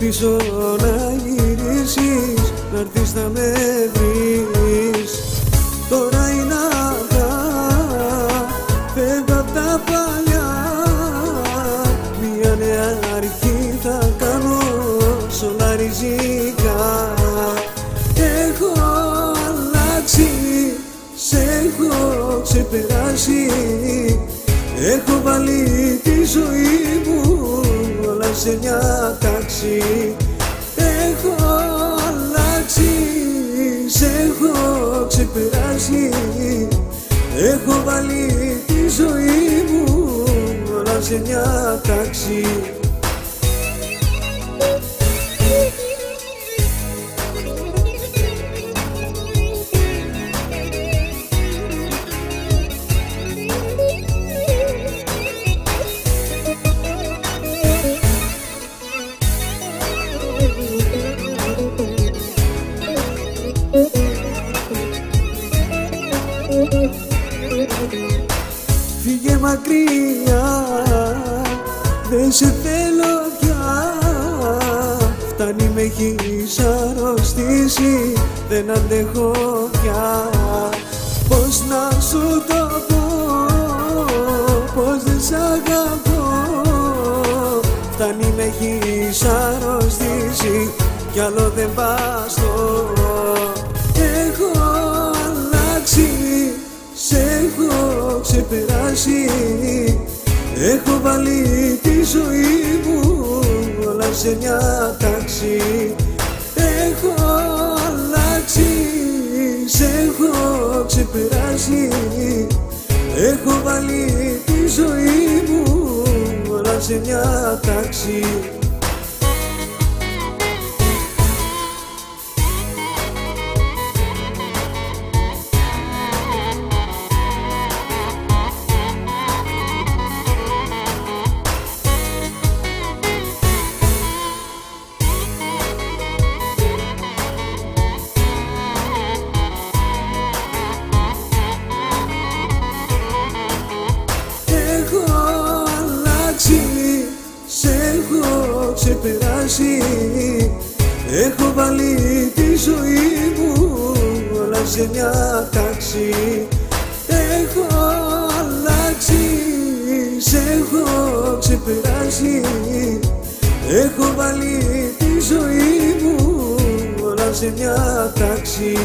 πίσω να γυρίσεις, να'ρθείς να με βρεις. Τώρα είναι αργά, φεύγω απ' τα παλιά, μια νέα αρχή θα κάνω σ' όλα ριζικά. Έχω αλλάξει, σ' έχω ξεπεράσει, έχω βάλει τη ζωή μου όλα σε μια τάξη. Έχω αλλάξει, σ' έχω ξεπεράσει, έχω βάλει τη ζωή μου όλα σε μια τάξη. Φύγε μακριά, δεν σε θέλω πια, φτάνει με έχεις αρρωστήσει, δεν αντέχω πια. Πώς να σου το πω, πως δεν σ' αγαπώ, φτάνει με έχεις αρρωστήσει, κι άλλο δεν βαστώ. Έχω αλλάξει, σ' έχω ξεπεράσει, έχω βάλει τη ζωή μου όλα σε μια τάξη. Έχω αλλάξει, σ' έχω ξεπεράσει, έχω βάλει τη ζωή μου όλα σε μια τάξη. Σ' έχω ξεπεράσει, έχω βάλει τη ζωή μου όλα σε μια τάξη. Έχω αλλάξει, σ' έχω ξεπεράσει, έχω βάλει τη ζωή μου όλα σε μια τάξη.